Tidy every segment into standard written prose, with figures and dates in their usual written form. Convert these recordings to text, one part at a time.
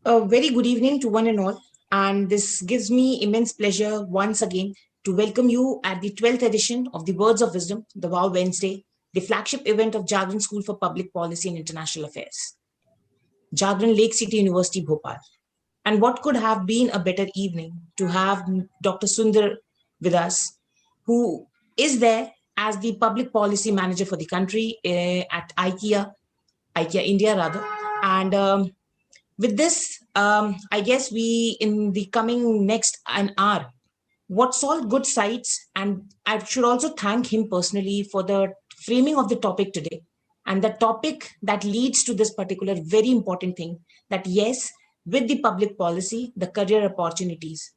A very good evening to one and all, and this gives me immense pleasure once again to welcome you at the 12th edition of the Words of Wisdom, the Wow Wednesday, the flagship event of Jagran School for Public Policy and International Affairs, Jagran Lakecity University, Bhopal. And what could have been a better evening to have Dr. Sundar with us, who is there as the public policy manager for the country at IKEA India rather, and with this, I guess we in the coming next an hour, what's all good sites, and I should also thank him personally for the framing of the topic today, and the topic that leads to this particular very important thing that yes, with the public policy, the career opportunities.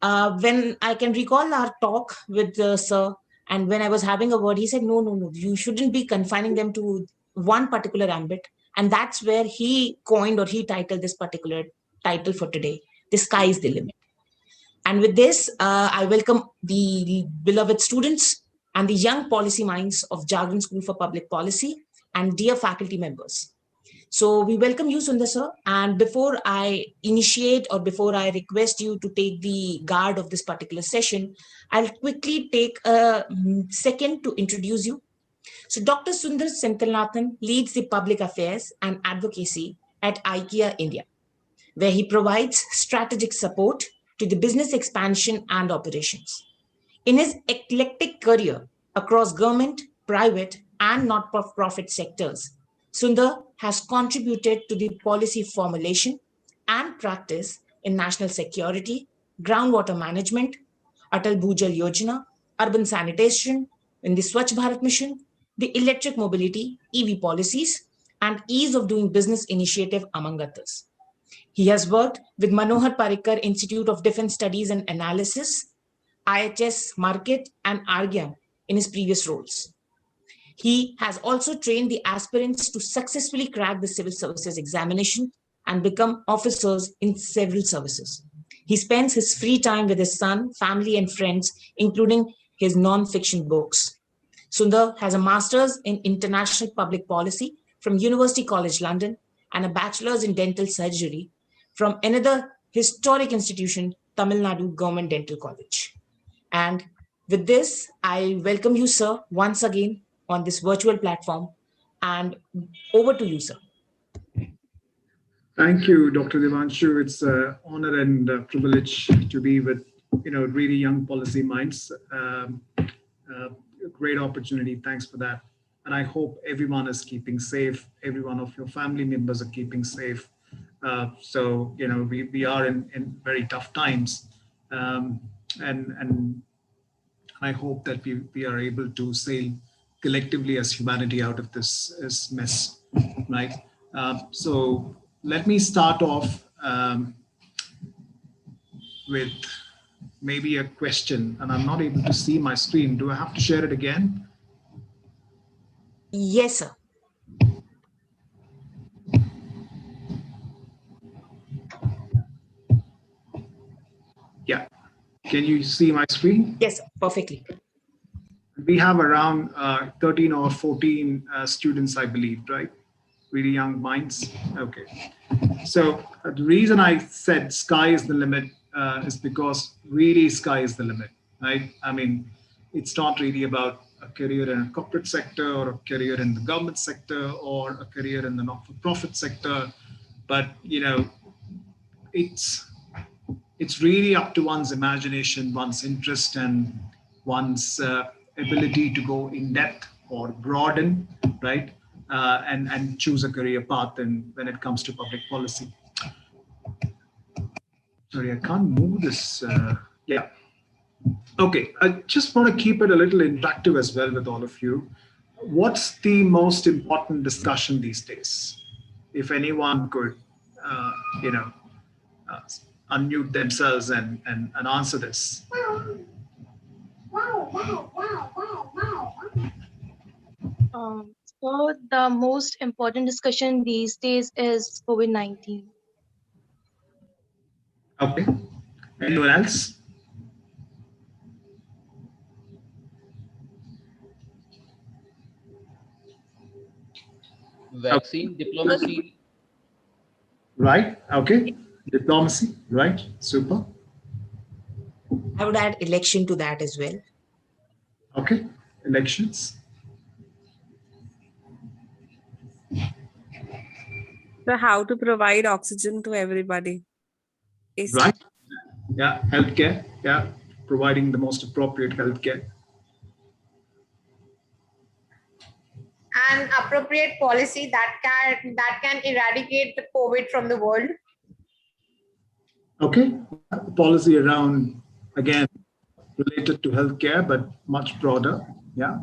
When I can recall our talk with Sir, and when I was having a word, he said, no, no, no, you shouldn't be confining them to one particular ambit. And that's where he coined or he titled this particular title for today: The Sky is the Limit. And with this, I welcome the beloved students and the young policy minds of Jagran School for Public Policy and dear faculty members. So we welcome you, Sundar sir. And before I initiate or before I request you to take the guard of this particular session, I'll quickly take a second to introduce you. So Dr. Sundar Senthilnathan leads the public affairs and advocacy at IKEA India, where he provides strategic support to the business expansion and operations. In his eclectic career across government, private, and not-for-profit sectors, Sundar has contributed to the policy formulation and practice in national security, groundwater management, Atal Bhujal Yojana, urban sanitation, in the Swachh Bharat Mission, the electric mobility, EV policies, and ease of doing business initiative, among others. He has worked with Manohar Parrikar Institute of Defense Studies and Analysis, IHS Market, and Argyam in his previous roles. He has also trained the aspirants to successfully crack the civil services examination and become officers in several services. He spends his free time with his son, family, and friends, including his non-fiction books. Sundar has a master's in international public policy from University College London and a bachelor's in dental surgery from another historic institution, Tamil Nadu Government Dental College. And with this, I welcome you, sir, once again on this virtual platform. And over to you, sir. Thank you, Dr. Devanshu. It's an honor and a privilege to be with, really young policy minds. A great opportunity. Thanks for that. And I hope everyone is keeping safe. Every one of your family members are keeping safe. So, we are in very tough times. And I hope that we are able to sail collectively as humanity out of this mess, right? So let me start off with maybe a question, and I'm not able to see my screen. Do I have to share it again? Yes, sir. Yeah. Can you see my screen? Yes, sir. Perfectly. We have around 13 or 14 students, I believe, right? Really young minds. Okay. So the reason I said sky is the limit is because really sky is the limit, right? I mean, it's not really about a career in a corporate sector or a career in the government sector or a career in the not-for-profit sector, but it's really up to one's imagination, one's interest, and one's ability to go in depth or broaden, right? And choose a career path when it comes to public policy. Sorry, I can't move this. Yeah. Okay, I just want to keep it a little interactive as well with all of you. What's the most important discussion these days? If anyone could, unmute themselves and answer this. So the most important discussion these days is COVID-19. Okay. Anyone else? Vaccine diplomacy. Right. Okay. Diplomacy. Right. Super. I would add election to that as well. Okay. Elections. So how to provide oxygen to everybody is Right. Yeah. Healthcare. Yeah. Providing the most appropriate healthcare. And appropriate policy that can eradicate the COVID from the world. Okay. Policy around, again, related to healthcare, but much broader. Yeah.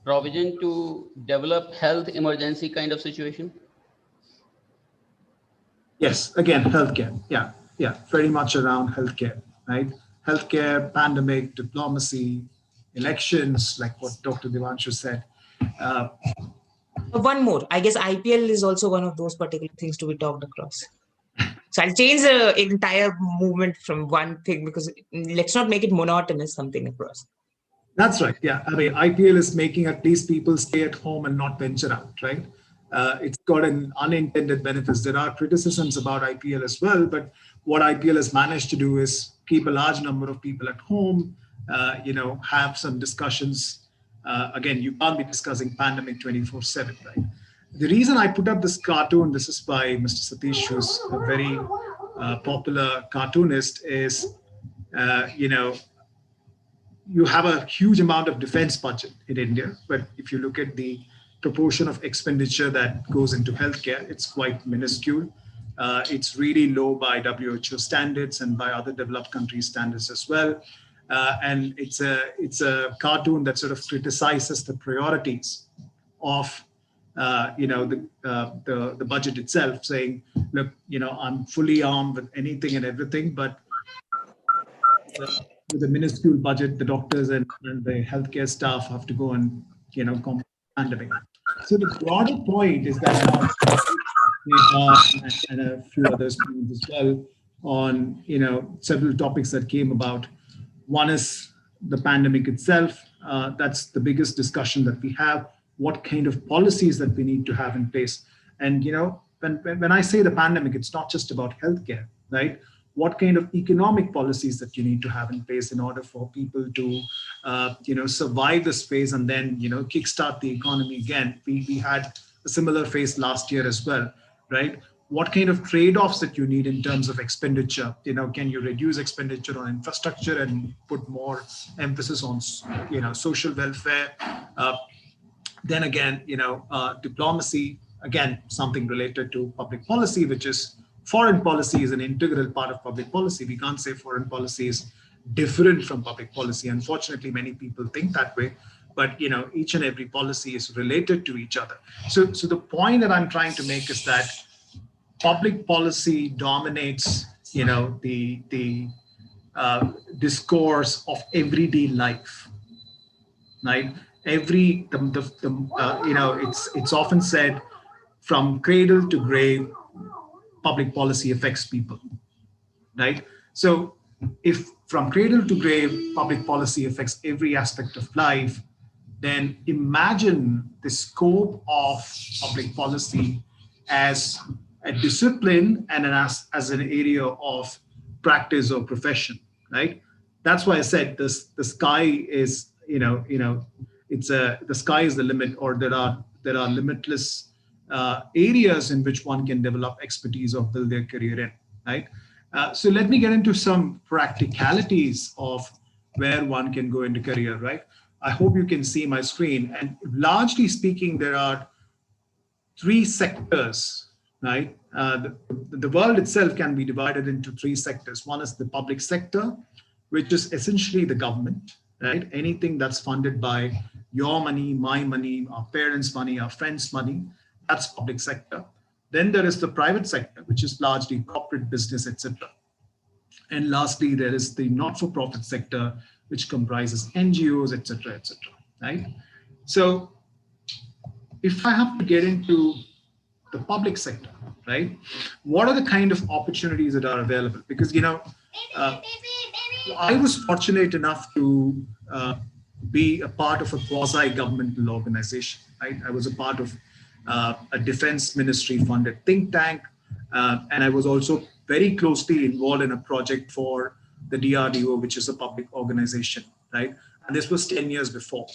Provision to develop health emergency kind of situation. Yes. Again, healthcare. Yeah. Yeah. Very much around healthcare, right? Healthcare, pandemic, diplomacy, elections, like what Dr. Devanshu said. Uh, One more. I guess IPL is also one of those particular things to be talked across. So I'll change the entire movement from one thing because let's not make it monotonous, something across. That's right. Yeah. I mean, IPL is making at least people stay at home and not venture out, right? It's got an unintended benefits. There are criticisms about IPL as well, but what IPL has managed to do is keep a large number of people at home, have some discussions. Again, you can't be discussing pandemic 24/7, right? The reason I put up this cartoon, this is by Mr. Satish, who's a very popular cartoonist, is, you have a huge amount of defense budget in India, but if you look at the proportion of expenditure that goes into healthcare, it's quite minuscule. It's really low by WHO standards and by other developed countries standards as well. And it's a cartoon that sort of criticizes the priorities of the budget itself, saying, look, I'm fully armed with anything and everything, but with a minuscule budget, the doctors and the healthcare staff have to go and combat the pandemic. So the broader point is that and a few others as well on several topics that came about. One is the pandemic itself. That's the biggest discussion that we have. What kind of policies that we need to have in place? And when I say the pandemic, it's not just about healthcare, right? What kind of economic policies that you need to have in place in order for people to survive this phase and then kickstart the economy again. We had a similar phase last year as well, right? What kind of trade-offs that you need in terms of expenditure? Can you reduce expenditure on infrastructure and put more emphasis on social welfare? Then again, diplomacy, again, something related to public policy, which is foreign policy is an integral part of public policy. We can't say foreign policy is different from public policy. Unfortunately, many people think that way, but each and every policy is related to each other. So the point that I'm trying to make is that public policy dominates, the discourse of everyday life, right? It's often said from cradle to grave, public policy affects people, right? So if from cradle to grave, public policy affects every aspect of life, then imagine the scope of public policy as a discipline and as an area of practice or profession, right? That's why I said the sky is, the sky is the limit, or there are limitless areas in which one can develop expertise or build their career in, right? So let me get into some practicalities of where one can go into career, right? I hope you can see my screen. And largely speaking, there are three sectors, right? The world itself can be divided into three sectors. One is the public sector, which is essentially the government, right? Anything that's funded by your money, my money, our parents' money, our friends' money, that's public sector. Then there is the private sector, which is largely corporate business, etc. And lastly, there is the not-for-profit sector, which comprises NGOs, etc., right? So if I have to get into the public sector, right, what are the kind of opportunities that are available? Because, I was fortunate enough to be a part of a quasi-governmental organization, right? I was a part of a defense ministry funded think tank. And I was also very closely involved in a project for the DRDO, which is a public organization, right? And this was 10 years before.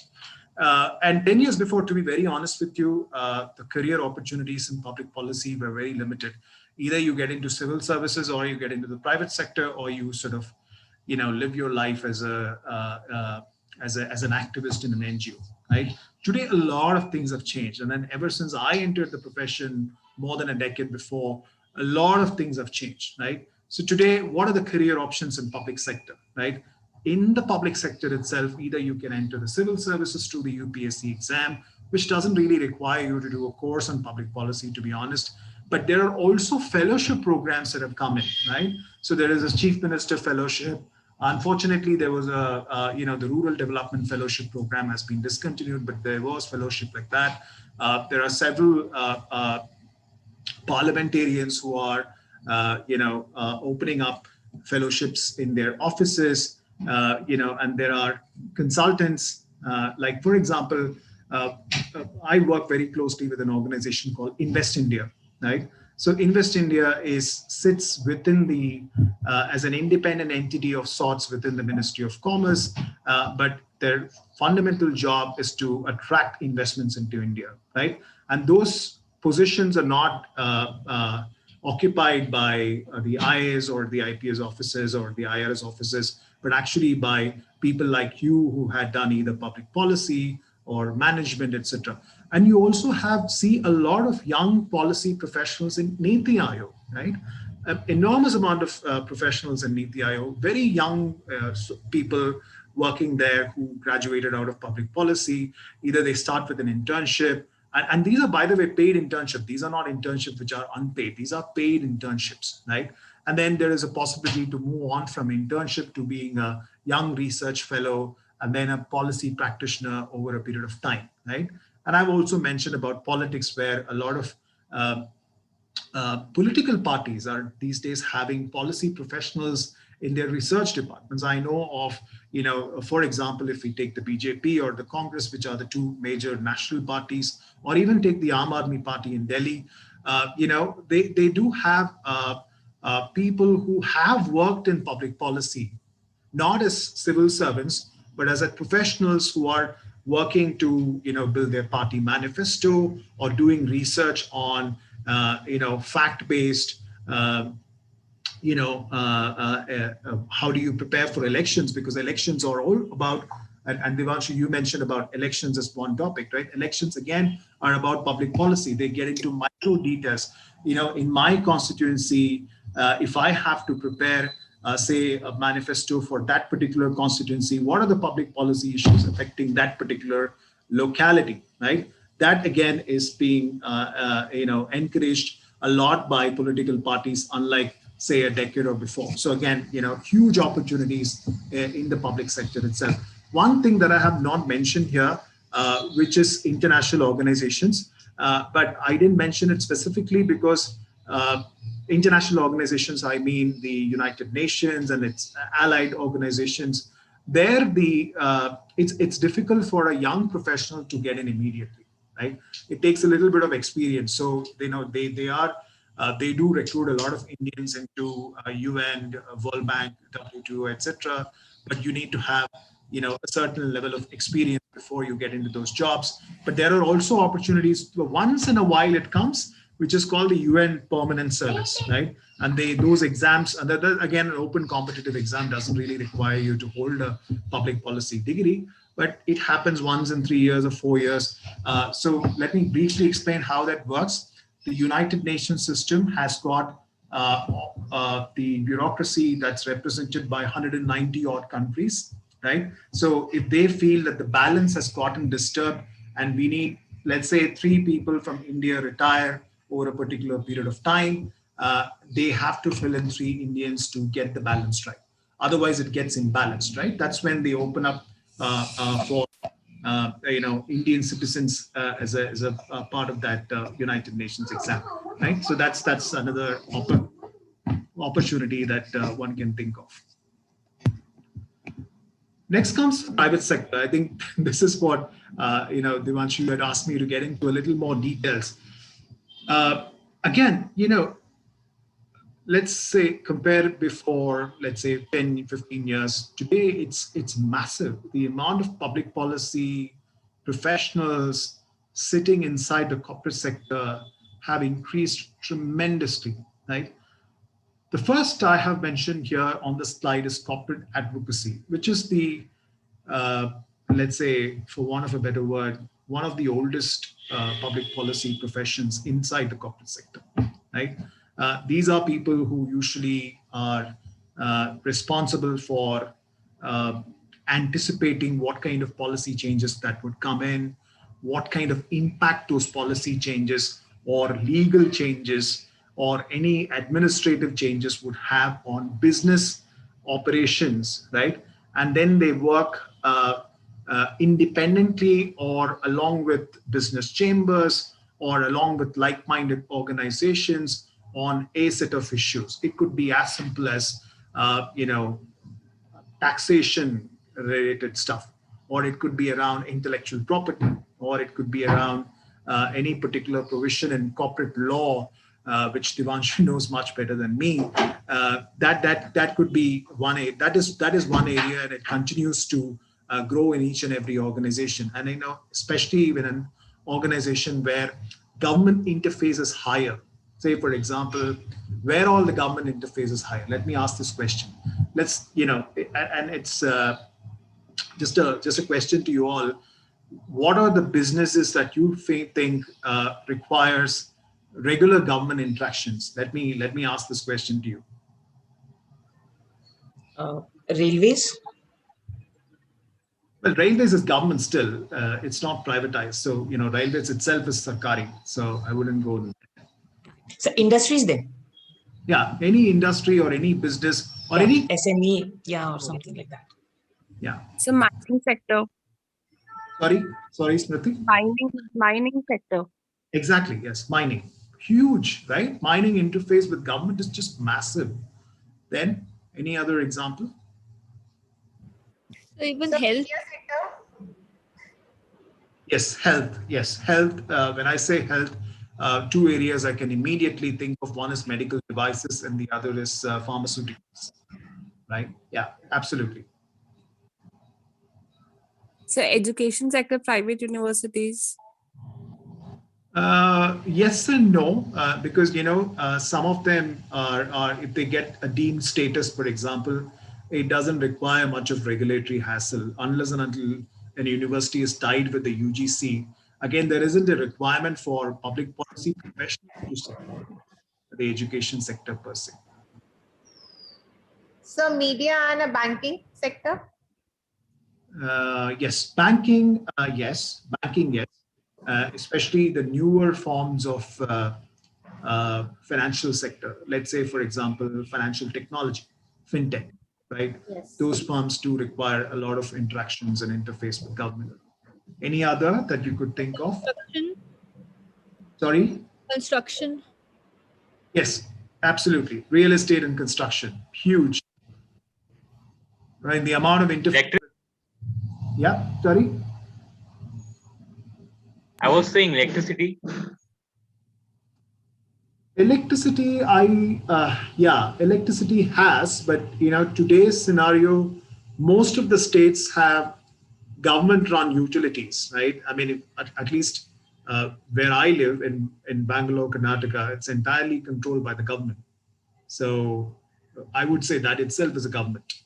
And 10 years before, to be very honest with you, the career opportunities in public policy were very limited. Either you get into civil services, or you get into the private sector, or you sort of, live your life as as an activist in an NGO, right? Today, a lot of things have changed. And then ever since I entered the profession more than a decade before, a lot of things have changed, right? So today, what are the career options in public sector, right? In the public sector itself, either you can enter the civil services through the UPSC exam, which doesn't really require you to do a course on public policy, to be honest. But there are also fellowship programs that have come in, right? So there is a Chief Minister Fellowship. Unfortunately, there was the Rural Development Fellowship program has been discontinued, but there was fellowship like that. There are several parliamentarians who are, opening up fellowships in their offices, and there are consultants, like, for example, I work very closely with an organization called Invest India, right? So Invest India sits within the, as an independent entity of sorts within the Ministry of Commerce, but their fundamental job is to attract investments into India, right? And those positions are not occupied by the IAS or the IPS offices or the IRS offices, but actually by people like you who had done either public policy or management, etc. And you also see a lot of young policy professionals in Niti Aayog, right? An enormous amount of professionals in Niti Aayog, very young people working there who graduated out of public policy. Either they start with an internship, and these are, by the way, paid internships. These are not internships which are unpaid. These are paid internships, right? And then there is a possibility to move on from internship to being a young research fellow and then a policy practitioner over a period of time, right? And I've also mentioned about politics, where a lot of political parties are these days having policy professionals in their research departments. I know of, for example, if we take the BJP or the Congress, which are the two major national parties, or even take the Aam Aadmi Party in Delhi, they do have people who have worked in public policy, not as civil servants, but as professionals who are working to, build their party manifesto or doing research on, fact-based, how do you prepare for elections? Because elections are all about, and Devanshu, you mentioned about elections as one topic, right? Elections, again, are about public policy. They get into micro details. In my constituency, if I have to prepare, say, a manifesto for that particular constituency, what are the public policy issues affecting that particular locality, right? That, again, is being, encouraged a lot by political parties, unlike, say, a decade or before. So again, huge opportunities in the public sector itself. One thing that I have not mentioned here, which is international organizations, but I didn't mention it specifically because international organizations, I mean the United Nations and its allied organizations, there it's difficult for a young professional to get in immediately, right? It takes a little bit of experience. So they do recruit a lot of Indians into UN, World Bank, WTO, etc. But you need to have, a certain level of experience before you get into those jobs. But there are also opportunities. Once in a while it comes, which is called the UN Permanent Service, right? And those exams, and that, again, an open competitive exam doesn't really require you to hold a public policy degree, but it happens once in 3 years or 4 years. So let me briefly explain how that works. The United Nations system has got the bureaucracy that's represented by 190 odd countries, right? So if they feel that the balance has gotten disturbed and we need, let's say, 3 people from India retire over a particular period of time, they have to fill in 3 Indians to get the balance right. Otherwise, it gets imbalanced, right? That's when they open up for Indian citizens as a part of that United Nations exam, right? So that's another opportunity that one can think of. Next comes private sector. I think this is what Devanshu had asked me to get into a little more details. Again, let's say compare it before, let's say 10, 15 years. Today, it's massive. The amount of public policy professionals sitting inside the corporate sector have increased tremendously, right? The first I have mentioned here on the slide is corporate advocacy, which is the, let's say, for want of a better word, one of the oldest public policy professions inside the corporate sector, right? These are people who usually are responsible for anticipating what kind of policy changes that would come in, what kind of impact those policy changes or legal changes or any administrative changes would have on business operations, right? And then they work independently or along with business chambers or along with like-minded organizations on a set of issues. It could be as simple as, taxation related stuff, or it could be around intellectual property, or it could be around any particular provision in corporate law, which Devanshu knows much better than me. That could be that is one area, and it continues to grow in each and every organization. And I know, especially when an organization where government interface is higher, say for example, where all the government interface is higher. Let me ask this question. Let's, and it's just a question to you all. What are the businesses that you think requires regular government interactions? Let me ask this question to you. Railways. Well, railways is government still. It's not privatized. So, railways itself is Sarkari. So I wouldn't go. So industries then. Yeah, any industry or any business or any SME, or something like that. Yeah. So mining sector. Sorry, Smriti. Mining sector. Exactly. Yes, mining. Huge, right? Mining interface with government is just massive. Then, any other example? So even health. Yes, health. Yes, health. When I say health, two areas I can immediately think of. One is medical devices and the other is pharmaceuticals, right? Yeah, absolutely. So education sector, private universities. Yes and no, because, some of them are, if they get a deemed status, for example, it doesn't require much of regulatory hassle unless and until an university is tied with the UGC. Again, there isn't a requirement for public policy professionals to support the education sector per se. So media and a banking sector? Yes, banking, yes. Especially the newer forms of financial sector. Let's say, for example, financial technology, fintech, right? Yes. Those firms do require a lot of interactions and interface with government. Any other that you could think of? Construction. Sorry? Construction. Yes, absolutely. Real estate and construction, huge. Right, the amount of interface. Yeah, sorry? I was saying electricity. Electricity, electricity has, but today's scenario, most of the states have government-run utilities, right? I mean, at least where I live in Bangalore, Karnataka, it's entirely controlled by the government. So I would say that itself is a government.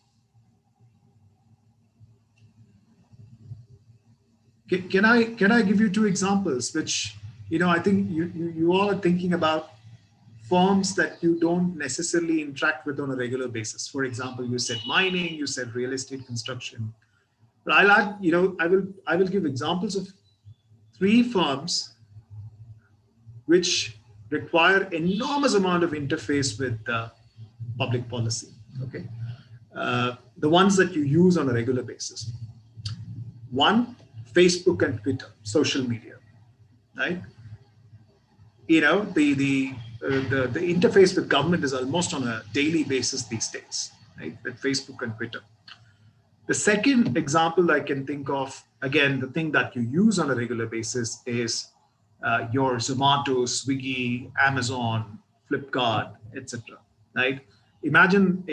Can I give you two examples, which I think you all are thinking about firms that you don't necessarily interact with on a regular basis. For example, you said mining, you said real estate construction. But I'll add, I will give examples of 3 firms which require enormous amount of interface with public policy. Okay, the ones that you use on a regular basis. One, Facebook and Twitter, social media, right? The interface with government is almost on a daily basis these days, right? With Facebook and Twitter. The second example I can think of, again, the thing that you use on a regular basis is your Zomato, Swiggy, Amazon, Flipkart, etc. right? Imagine,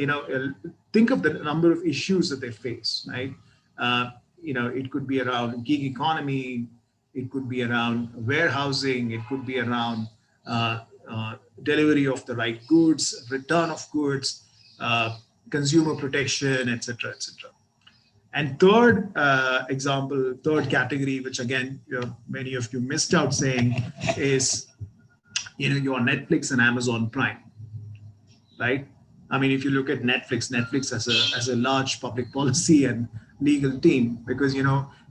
think of the number of issues that they face, right? It could be around gig economy, it could be around warehousing, it could be around delivery of the right goods, return of goods, consumer protection, etc., etc. And third third category, which again, many of you missed out saying, is your Netflix and Amazon Prime, right? I mean, if you look at Netflix has a large public policy and legal team, because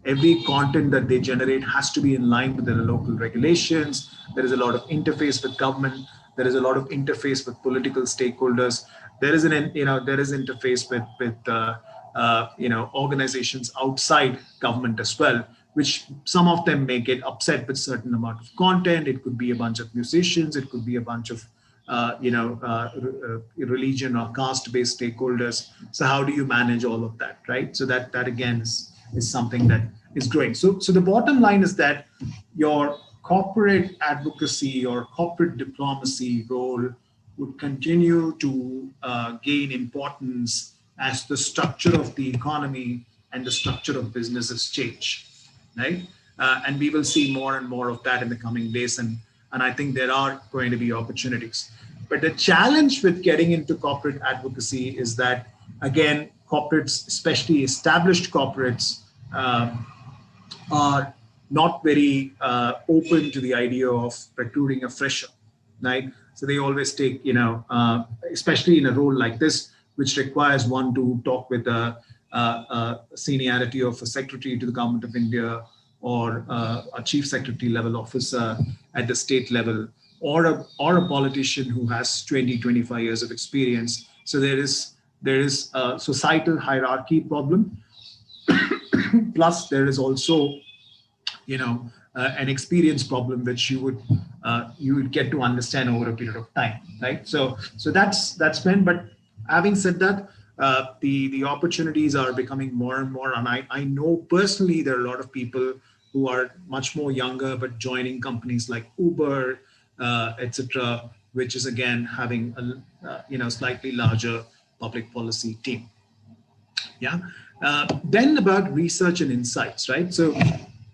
every content that they generate has to be in line with the local regulations. There is a lot of interface with government. There is a lot of interface with political stakeholders. There is interface with organizations outside government as well, which some of them may get upset with certain amount of content. It could be a bunch of musicians. It could be a bunch of religion or caste-based stakeholders. So how do you manage all of that, right? So that again is something that is growing. So the bottom line is that your corporate advocacy or corporate diplomacy role would continue to gain importance as the structure of the economy and the structure of businesses change, right? And we will see more and more of that in the coming days. And I think there are going to be opportunities. But the challenge with getting into corporate advocacy is that, again, corporates, especially established corporates, are not very open to the idea of recruiting a fresher, right? So they always take, especially in a role like this, which requires one to talk with the seniority of a secretary to the government of India, or a chief secretary level officer at the state level, or a politician who has 20, 25 years of experience. So there is a societal hierarchy problem. Plus, there is also, an experience problem which you would get to understand over a period of time, right? So that's when. But having said that, the opportunities are becoming more and more, and I know personally there are a lot of people who are much more younger but joining companies like Uber, etc., which is again having a slightly larger public policy team. Yeah. Then about research and insights, right? So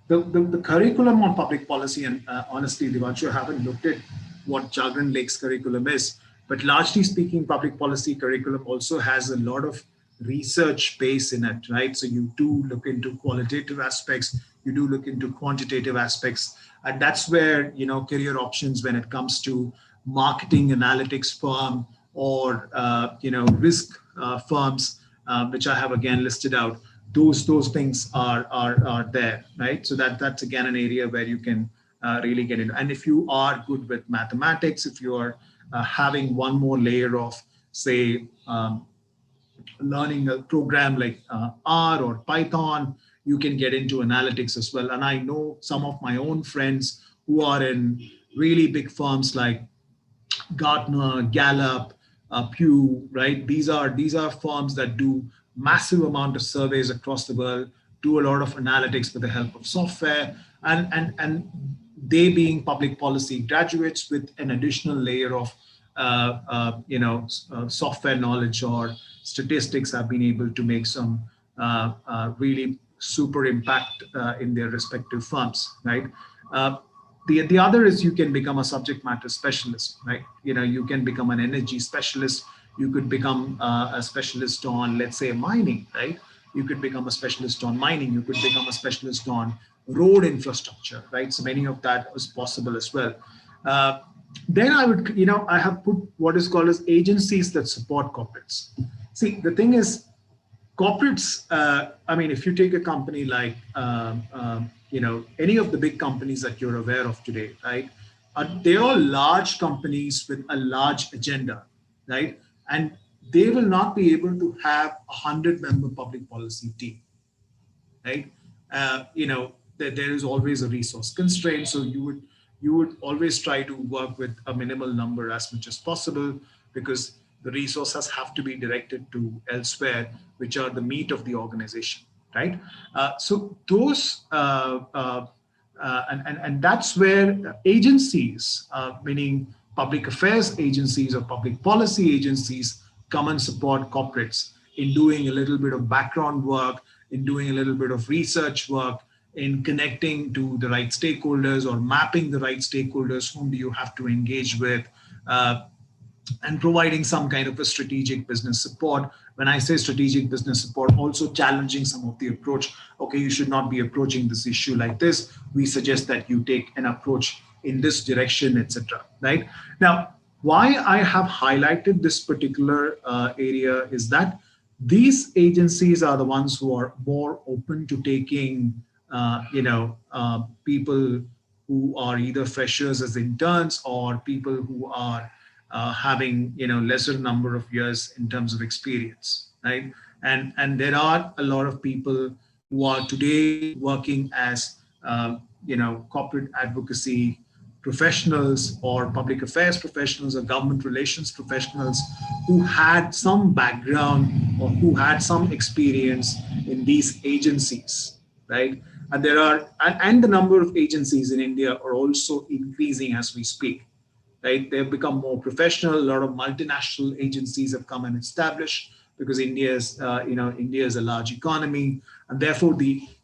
the curriculum on public policy, and honestly, Devanshu, I haven't looked at what Jagran Lake's curriculum is, but largely speaking, public policy curriculum also has a lot of research base in it, right? So you do look into qualitative aspects, you do look into quantitative aspects, and that's where, career options when it comes to marketing analytics firm or, risk firms, which I have again listed out, those things are there, right? So that's again an area where you can really get into. And if you are good with mathematics, if you are having one more layer of, say, learning a program like R or Python, you can get into analytics as well. And I know some of my own friends who are in really big firms like Gartner, Gallup, Pew, right? These are firms that do massive amount of surveys across the world, do a lot of analytics with the help of software, and they being public policy graduates with an additional layer of software knowledge or statistics, have been able to make some really super impact in their respective firms, right? The other is you can become a subject matter specialist, right? You can become an energy specialist. You could become a specialist on, let's say, mining, right? You could become a specialist on mining. You could become a specialist on road infrastructure, right? So many of that is possible as well. Then I would, I have put what is called as agencies that support corporates. See, the thing is, corporates, I mean, if you take a company like, any of the big companies that you're aware of today, right? They're all large companies with a large agenda, right? And they will not be able to have a 100-member public policy team, right? There is always a resource constraint. So you would always try to work with a minimal number as much as possible, because the resources have to be directed to elsewhere, which are the meat of the organization, right? So those, and that's where agencies, meaning public affairs agencies or public policy agencies come and support corporates in doing a little bit of background work, in doing a little bit of research work, in connecting to the right stakeholders or mapping the right stakeholders, whom do you have to engage with, and providing some kind of a strategic business support. When I say strategic business support, also challenging some of the approach. Okay, you should not be approaching this issue like this. We suggest that you take an approach in this direction, etc. Right? Now, why I have highlighted this particular area is that these agencies are the ones who are more open to taking, people who are either freshers as interns or people who are having lesser number of years in terms of experience, right? And there are a lot of people who are today working as corporate advocacy professionals or public affairs professionals or government relations professionals who had some background or who had some experience in these agencies, right? And there are and the number of agencies in India are also increasing as we speak, right? They've become more professional. A lot of multinational agencies have come and established because India is a large economy, and therefore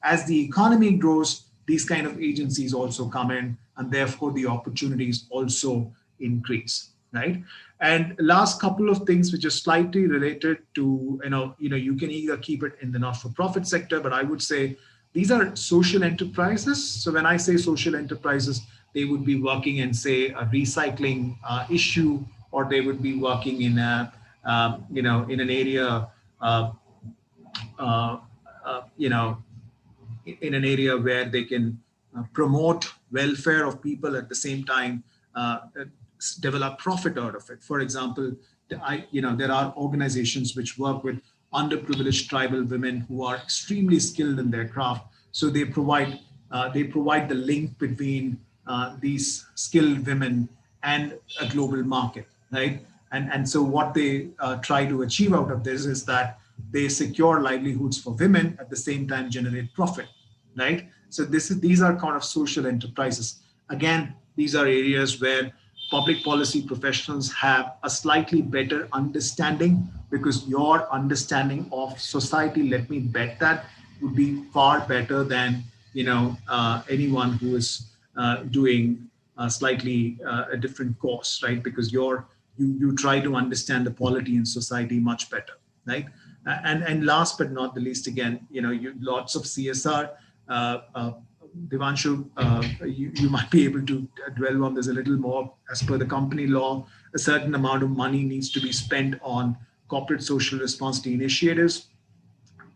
as the economy grows, these kind of agencies also come in, and therefore the opportunities also increase, right? And last couple of things which are slightly related to you can either keep it in the not-for-profit sector, but I would say these are social enterprises. So when I say social enterprises, they would be working in, say, a recycling issue, or they would be working in in an area, uh, you know, in an area where they can promote welfare of people at the same time, develop profit out of it. For example, there are organizations which work with underprivileged tribal women who are extremely skilled in their craft. So they provide the link between these skilled women and a global market, right? And so what they try to achieve out of this is that they secure livelihoods for women at the same time generate profit, right? So these are kind of social enterprises. Again, these are areas where public policy professionals have a slightly better understanding, because your understanding of society, let me bet that, would be far better than anyone who is doing slightly a different course, right? Because you try to understand the polity in society much better, right? And last but not the least, again, lots of CSR. Devanshu, you might be able to dwell on this a little more. As per the company law, a certain amount of money needs to be spent on corporate social responsibility initiatives,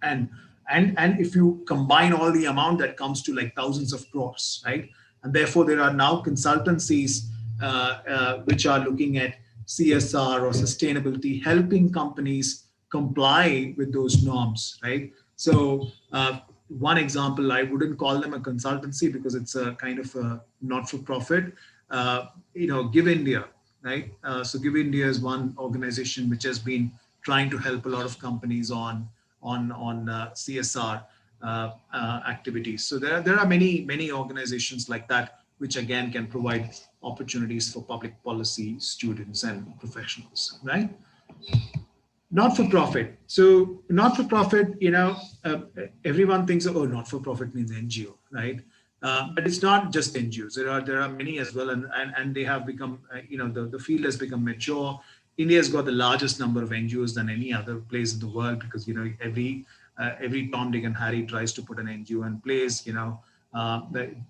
and if you combine all the amount, that comes to like thousands of crores, right? And therefore there are now consultancies which are looking at CSR or sustainability, helping companies comply with those norms, right? So one example, I wouldn't call them a consultancy because it's a kind of a not-for-profit, Give India, right? So Give India is one organization which has been trying to help a lot of companies on CSR activities. So there are many organizations like that, which again can provide opportunities for public policy students and professionals, right? Not-for-profit. So not-for-profit, everyone thinks, oh, not-for-profit means NGO, right? But it's not just NGOs. There are many as well, and they have become, the field has become mature. India has got the largest number of NGOs than any other place in the world, because every Tom, Dick, and Harry tries to put an NGO in place,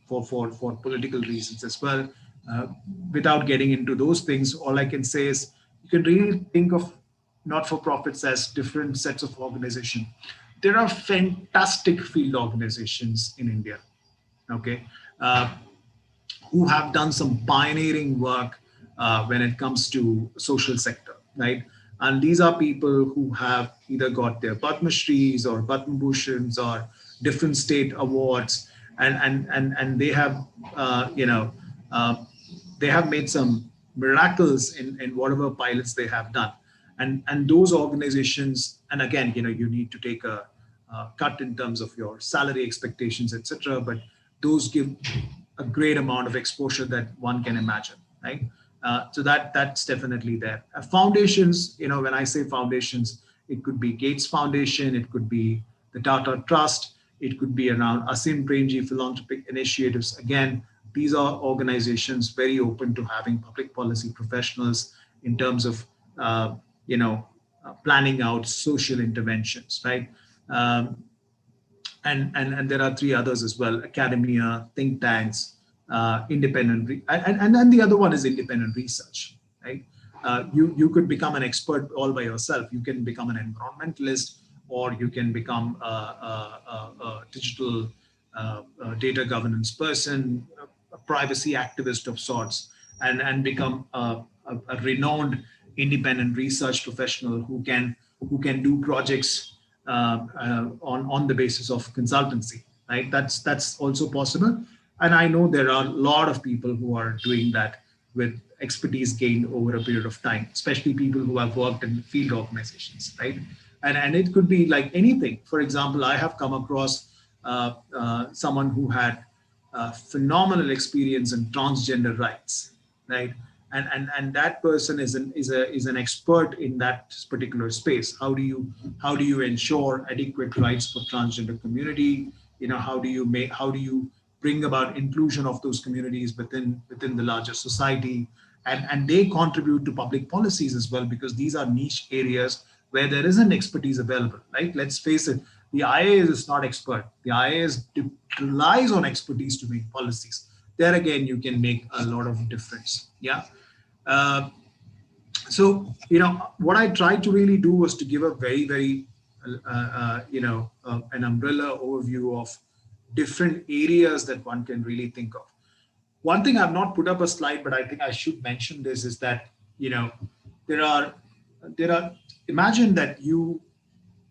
for political reasons as well. Without getting into those things, all I can say is you can really think of not-for-profits as different sets of organization. There are fantastic field organizations in India, okay, who have done some pioneering work when it comes to social sector, right? And these are people who have either got their Padma Shris or Padma Bhushans or different state awards, and they have they have made some miracles in whatever pilots they have done. And those organizations, and again, you need to take a cut in terms of your salary expectations, etc. But those give a great amount of exposure that one can imagine, right? So that's definitely there. Foundations, when I say foundations, it could be Gates Foundation, it could be the Tata Trust, it could be around Asim Premji philanthropic initiatives. Again, these are organizations very open to having public policy professionals in terms of, planning out social interventions, right? And there are three others as well: academia, think tanks, independent, and then the other one is independent research, right? You could become an expert all by yourself. You can become an environmentalist, or you can become a digital data governance person, a privacy activist of sorts, and become a renowned independent research professional who can do projects on the basis of consultancy, right? That's also possible, and I know there are a lot of people who are doing that with expertise gained over a period of time, especially people who have worked in field organizations, right? And it could be like anything. For example, I have come across someone who had phenomenal experience in transgender rights, right? And that person is an expert in that particular space. How do you ensure adequate rights for transgender community? How do you bring about inclusion of those communities within the larger society? And they contribute to public policies as well, because these are niche areas where there isn't expertise available, right? Let's face it, the IAS is not expert. The IAS relies on expertise to make policies. There again, you can make a lot of difference. Yeah. Uh, so, what I tried to really do was to give a very, very, an umbrella overview of different areas that one can really think of. One thing I've not put up a slide, but I think I should mention this, is that, there are, imagine that you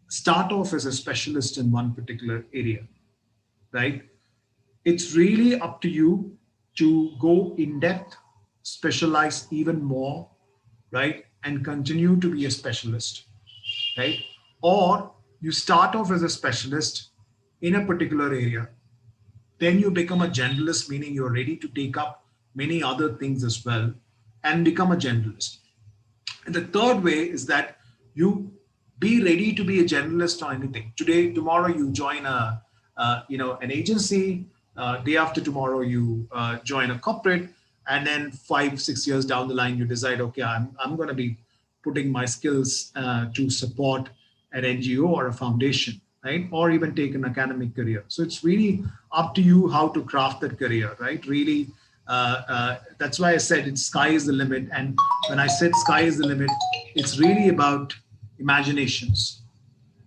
start off as a specialist in one particular area, right? It's really up to you to go in depth, specialize even more, right? And continue to be a specialist, right? Or you start off as a specialist in a particular area, then you become a generalist, meaning you're ready to take up many other things as well and become a generalist. And the third way is that you be ready to be a generalist on anything. Today, tomorrow, you join an agency. Day after tomorrow, you join a corporate, and then 5-6 years down the line, you decide, okay, I'm going to be putting my skills to support an NGO or a foundation, right? Or even take an academic career. So it's really up to you how to craft that career, right? Really, that's why I said it's sky is the limit. And when I said sky is the limit, it's really about imaginations.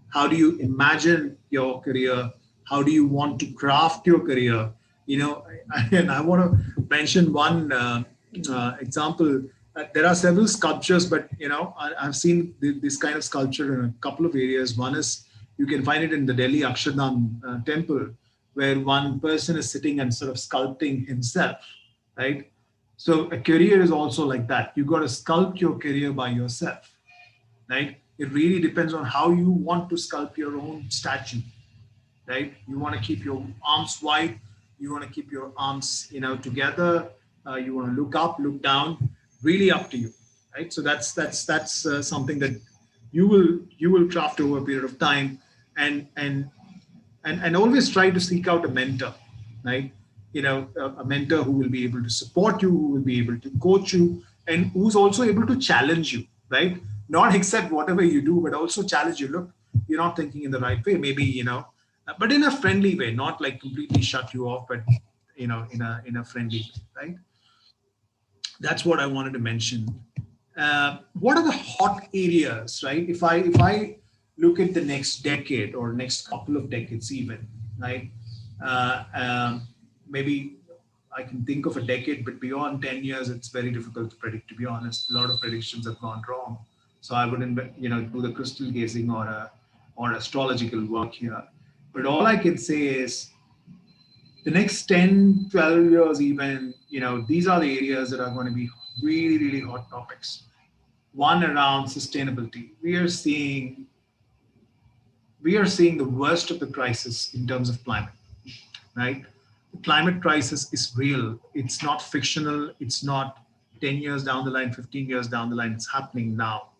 How do you imagine your career? How do you want to craft your career? And I want to mention one example. There are several sculptures, but I've seen this kind of sculpture in a couple of areas. One is, you can find it in the Delhi Akshardham temple, where one person is sitting and sort of sculpting himself, right? So a career is also like that. You got to sculpt your career by yourself, right? It really depends on how you want to sculpt your own statue, right? You want to keep your arms wide. You want to keep your arms, together. You want to look up, look down. Really up to you, right? So that's something that you will craft over a period of time, and always try to seek out a mentor, right? A mentor who will be able to support you, who will be able to coach you, and who's also able to challenge you, right? Not accept whatever you do, but also challenge you. Look, you're not thinking in the right way, maybe, but in a friendly way, not like completely shut you off, but, in a friendly way, right? That's what I wanted to mention. What are the hot areas, right? If I look at the next decade or next couple of decades even, right? Maybe I can think of a decade, but beyond 10 years, it's very difficult to predict, to be honest. A lot of predictions have gone wrong. So I wouldn't, do the crystal gazing or astrological work here. But all I can say is the next 10, 12 years even, these are the areas that are going to be really, really hot topics. One around sustainability. We are seeing the worst of the crisis in terms of climate, right? The climate crisis is real. It's not fictional. It's not 10 years down the line, 15 years down the line. It's happening now,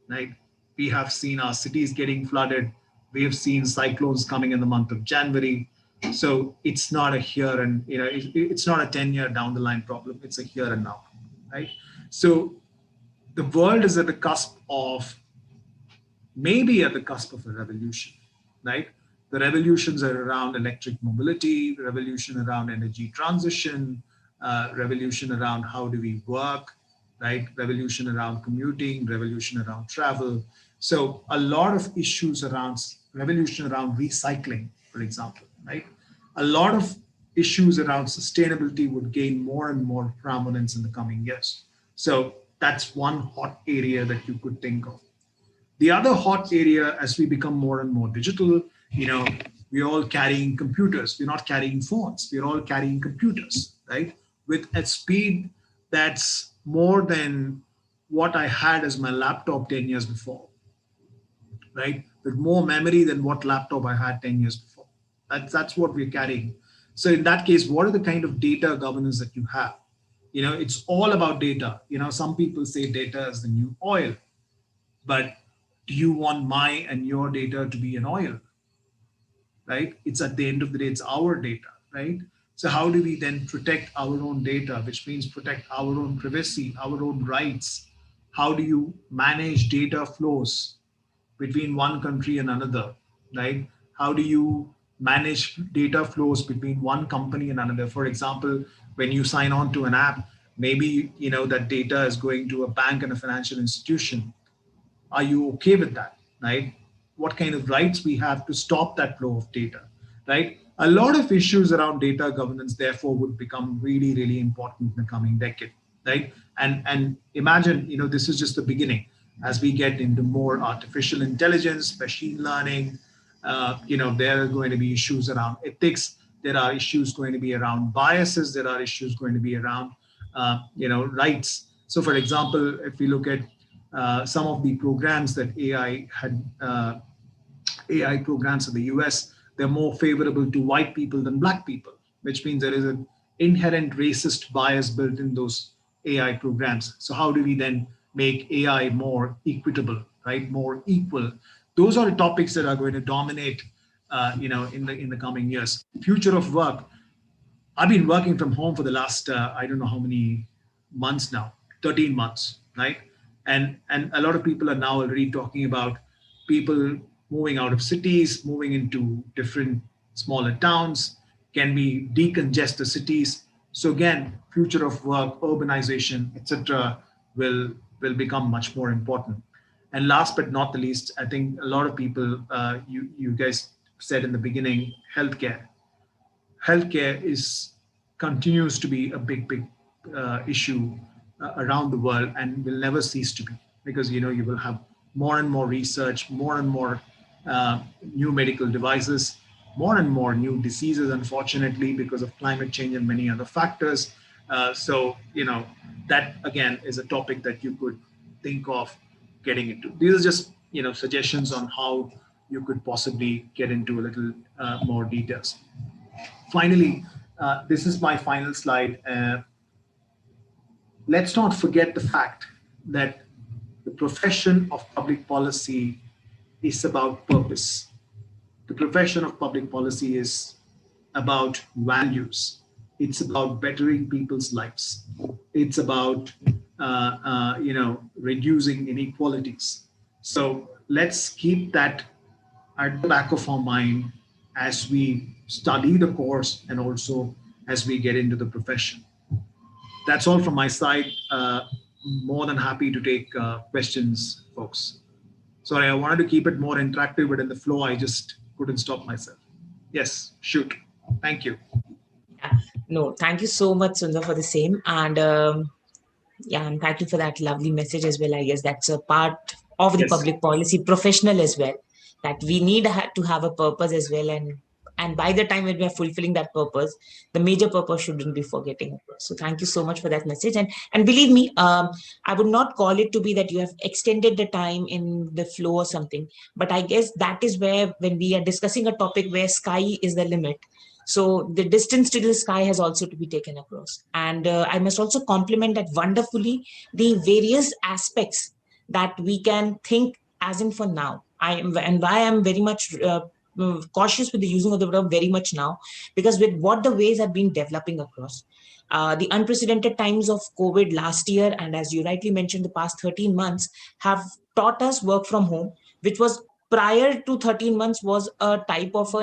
right? We have seen our cities getting flooded. We have seen cyclones coming in the month of January. So it's not a here and, it's not a 10-year down the line problem. It's a here and now, right? So the world is at the cusp of, maybe at the cusp of a revolution, right? The revolutions are around electric mobility, revolution around energy transition, revolution around how do we work, right? Revolution around commuting, revolution around travel. So a lot of issues around revolution around recycling, for example, right? A lot of issues around sustainability would gain more and more prominence in the coming years. So that's one hot area that you could think of. The other hot area, as we become more and more digital, we're all carrying computers. We're not carrying phones. We're all carrying computers, right? With a speed that's more than what I had as my laptop 10 years before, right? With more memory than what laptop I had 10 years before. That's what we're carrying. So in that case, what are the kind of data governance that you have? It's all about data. Some people say data is the new oil, but do you want my and your data to be an oil, right? It's at the end of the day, it's our data, right? So how do we then protect our own data, which means protect our own privacy, our own rights? How do you manage data flows between one country and another, right? How do you manage data flows between one company and another? For example, when you sign on to an app, maybe that data is going to a bank and a financial institution. Are you okay with that, right? What kind of rights we have to stop that flow of data, right? A lot of issues around data governance, therefore, would become really, really important in the coming decade, right? And imagine, this is just the beginning. As we get into more artificial intelligence, machine learning, there are going to be issues around ethics. There are issues going to be around biases. There are issues going to be around, rights. So, for example, if we look at some of the programs that AI programs in the US, they're more favorable to white people than black people, which means there is an inherent racist bias built in those AI programs. So how do we then make AI more equitable, right? More equal? Those are the topics that are going to dominate, in the coming years. Future of work. I've been working from home for the last, I don't know how many months now, 13 months, right? And a lot of people are now already talking about people moving out of cities, moving into different smaller towns. Can we decongest the cities? So again, future of work, urbanization, etc., will become much more important. And last but not the least, I think a lot of people, you guys said in the beginning, healthcare. Healthcare continues to be a big issue around the world, and will never cease to be, because you will have more and more research, more and more new medical devices, more and more new diseases, unfortunately, because of climate change and many other factors. So that again is a topic that you could think of getting into. These are just suggestions on how you could possibly get into a little more details. Finally, this is my final slide. Let's not forget the fact that the profession of public policy is about purpose. The profession of public policy is about values. It's about bettering people's lives. It's about reducing inequalities. So let's keep that at the back of our mind as we study the course and also as we get into the profession. That's all from my side. More than happy to take questions, folks. Sorry, I wanted to keep it more interactive, but in the flow, I just couldn't stop myself. Yes, shoot. Thank you. No, thank you so much, Sundar, for the same. And and thank you for that lovely message as well. I guess that's a part of the public policy professional as well, that we need to have a purpose as well. And by the time when we are fulfilling that purpose, the major purpose shouldn't be forgetting. So thank you so much for that message. And believe me, I would not call it to be that you have extended the time in the flow or something. But I guess that is where, when we are discussing a topic where sky is the limit, So the distance to the sky has also to be taken across. And I must also compliment that wonderfully the various aspects that we can think as in for now. And why I'm very much cautious with the using of the word very much now, because with what the ways have been developing across. The unprecedented times of COVID last year, and as you rightly mentioned, the past 13 months have taught us work from home, which was prior to 13 months was a type of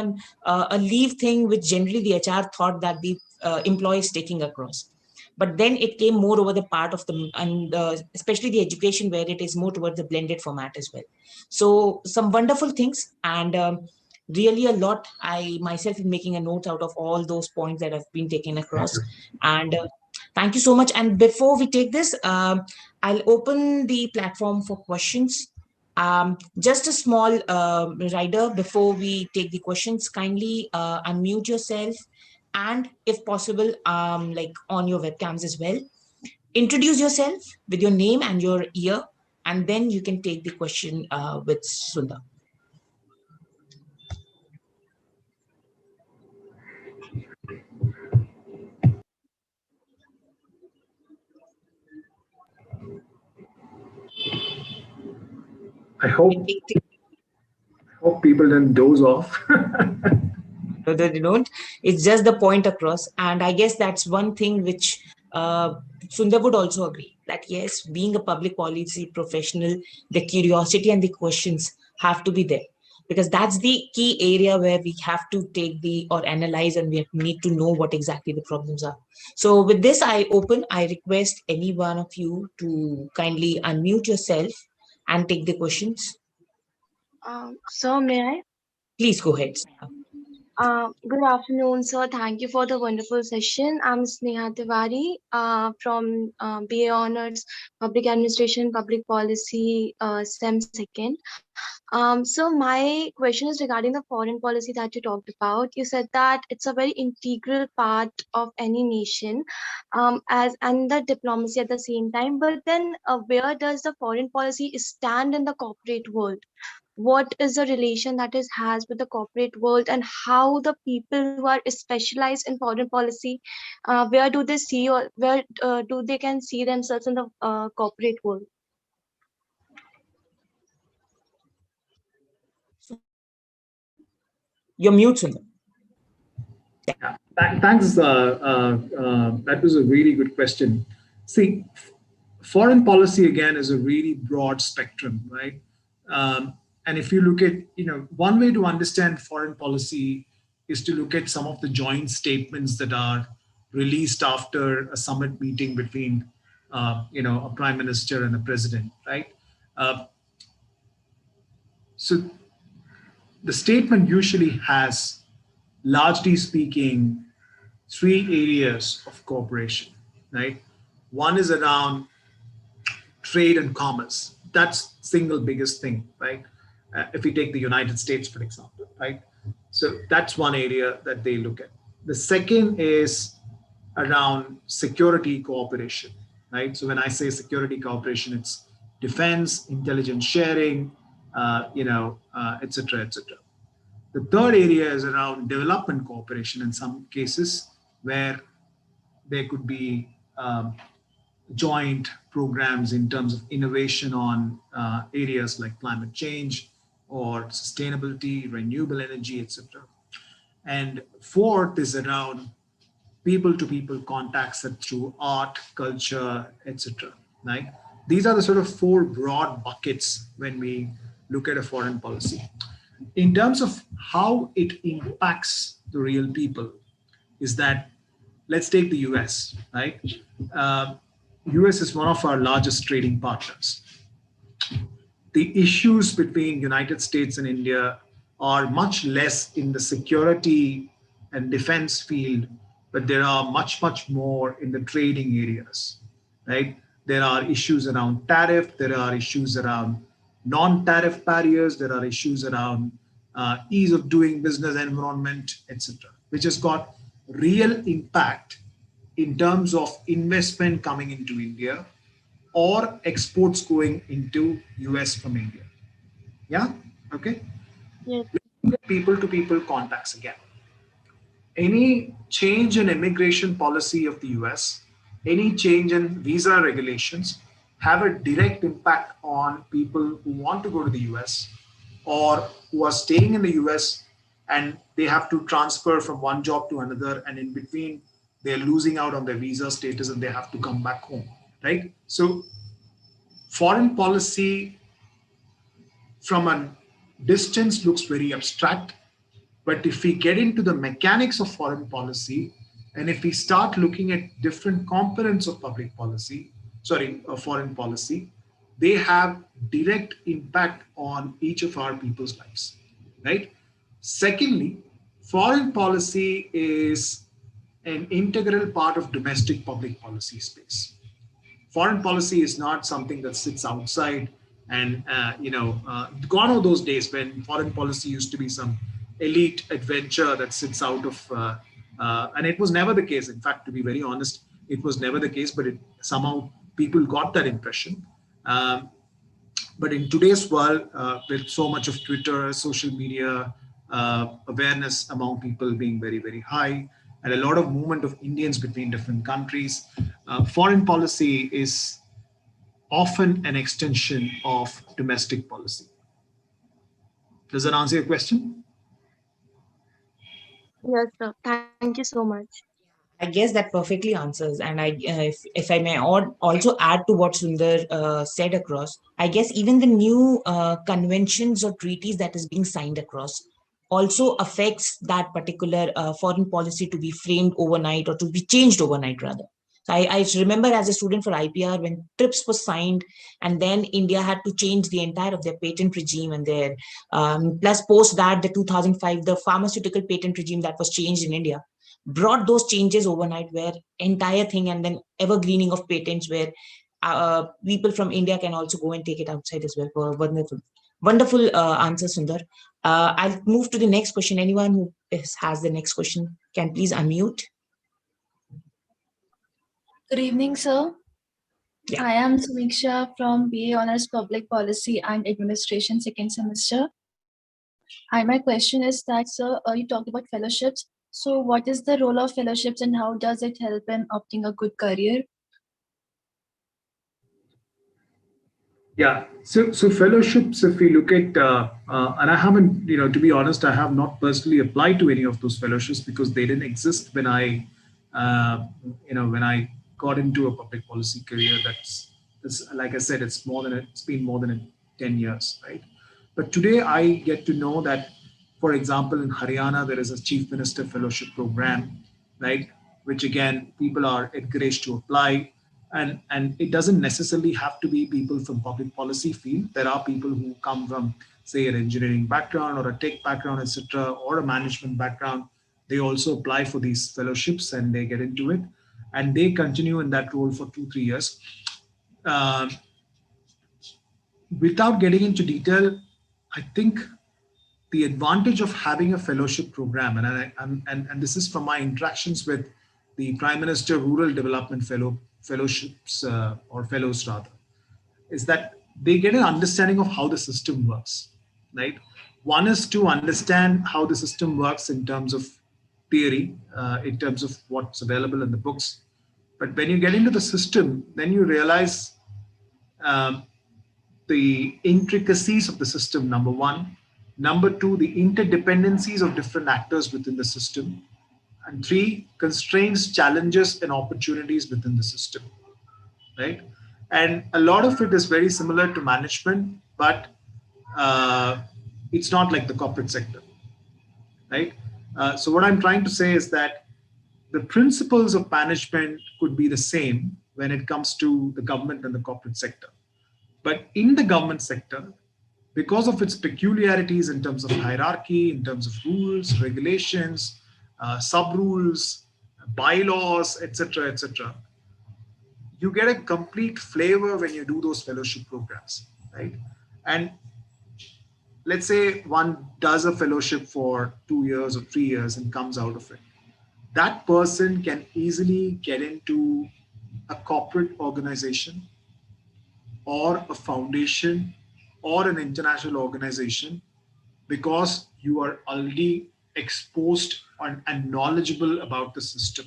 a leave thing, which generally the HR thought that the employee is taking across. But then it came more over the part of the, and especially the education, where it is more towards the blended format as well. So some wonderful things, and really a lot. I myself am making a note out of all those points that have been taken across. And thank you so much. And before we take this, I'll open the platform for questions. Just a small rider before we take the questions. Kindly unmute yourself, and if possible, like on your webcams as well. Introduce yourself with your name and your year, and then you can take the question with Sundar. I hope people didn't doze off. No, they don't. It's just the point across. And I guess that's one thing which Sundar would also agree, that yes, being a public policy professional, the curiosity and the questions have to be there, because that's the key area where we have to take the or analyze, and we need to know what exactly the problems are. So with this, I request any one of you to kindly unmute yourself and take the questions. So may I? Please go ahead. Good afternoon, sir. Thank you for the wonderful session. I'm Sneha Tiwari from BA Honors, Public Administration, Public Policy, SEM second. So my question is regarding the foreign policy that you talked about. You said that it's a very integral part of any nation, as and the diplomacy at the same time. But then, where does the foreign policy stand in the corporate world? What is the relation that it has with the corporate world, and how the people who are specialized in foreign policy, where do they see, or where do they can see themselves in the corporate world? You're mute, Sundar. Yeah, thanks. That was a really good question. See, foreign policy again is a really broad spectrum, right? And if you look at, one way to understand foreign policy is to look at some of the joint statements that are released after a summit meeting between, a prime minister and a president, right? So the statement usually has, largely speaking, three areas of cooperation, right? One is around trade and commerce. That's single biggest thing, right? If we take the United States, for example, right? So that's one area that they look at. The second is around security cooperation, right? So when I say security cooperation, it's defense, intelligence sharing, et cetera, et cetera. The third area is around development cooperation in some cases, where there could be joint programs in terms of innovation on areas like climate change or sustainability, renewable energy, etc. And fourth is around people-to-people contacts through art, culture, etc. Right? These are the sort of four broad buckets when we look at a foreign policy. In terms of how it impacts the real people, is that, let's take the US, right? US is one of our largest trading partners. The issues between United States and India are much less in the security and defense field, but there are much, much more in the trading areas, right? There are issues around tariff, there are issues around non-tariff barriers, there are issues around ease of doing business environment, etc., which has got real impact in terms of investment coming into India or exports going into US from India. Yeah, okay. Yes. People to people contacts again. any change in immigration policy of the US, any change in visa regulations have a direct impact on people who want to go to the US or who are staying in the US and they have to transfer from one job to another, and in between they're losing out on their visa status and they have to come back home, right? So foreign policy from a distance looks very abstract, but if we get into the mechanics of foreign policy, and if we start looking at different components of foreign policy, they have direct impact on each of our people's lives, right? Secondly, foreign policy is an integral part of domestic public policy space. Foreign policy is not something that sits outside and gone are those days when foreign policy used to be some elite adventure that sits out of and it was never the case. In fact, to be very honest, it was never the case, but it somehow people got that impression. But in today's world, with so much of Twitter, social media, awareness among people being very, very high, and a lot of movement of Indians between different countries, foreign policy is often an extension of domestic policy. Does that answer your question? Yes, sir. Thank you so much. I guess that perfectly answers. And if I may also add to what Sundar said across, I guess even the new conventions or treaties that is being signed across also affects that particular foreign policy to be framed overnight or to be changed overnight rather. So I remember as a student for IPR when TRIPS was signed, and then India had to change the entire of their patent regime and their plus post that the 2005 the pharmaceutical patent regime that was changed in India brought those changes overnight where entire thing and then evergreening of patents where people from India can also go and take it outside as well. For wonderful answer, Sundar. I'll move to the next question. Anyone who has the next question can please unmute. Good evening, sir. Yeah. I am Samiksha from BA Honors Public Policy and Administration second semester. And my question is that, sir, you talked about fellowships. So what is the role of fellowships and how does it help in opting a good career? Yeah, so fellowships, if we look at, and I haven't, to be honest, I have not personally applied to any of those fellowships because they didn't exist when I, when I got into a public policy career. That's like I said, it's been more than 10 years, right? But today I get to know that, for example, in Haryana, there is a Chief Minister Fellowship Program, right? Which again, people are encouraged to apply. And it doesn't necessarily have to be people from public policy field. There are people who come from, say, an engineering background or a tech background, etc., or a management background. They also apply for these fellowships and they get into it. And they continue in that role for 2-3 years. Without getting into detail, I think the advantage of having a fellowship program, and this is from my interactions with the Prime Minister Rural Development Fellowships or fellows rather, is that they get an understanding of how the system works, right? One is to understand how the system works in terms of theory, in terms of what's available in the books. But when you get into the system, then you realize the intricacies of the system, number one. Number two, the interdependencies of different actors within the system. And three, constraints, challenges, and opportunities within the system, right? And a lot of it is very similar to management, but it's not like the corporate sector, right? So what I'm trying to say is that the principles of management could be the same when it comes to the government and the corporate sector. But in the government sector, because of its peculiarities in terms of hierarchy, in terms of rules, regulations, sub-rules, bylaws, etc., you get a complete flavor when you do those fellowship programs, right? And let's say one does a fellowship for 2 years or 3 years and comes out of it. That person can easily get into a corporate organization or a foundation or an international organization because you are already exposed and knowledgeable about the system.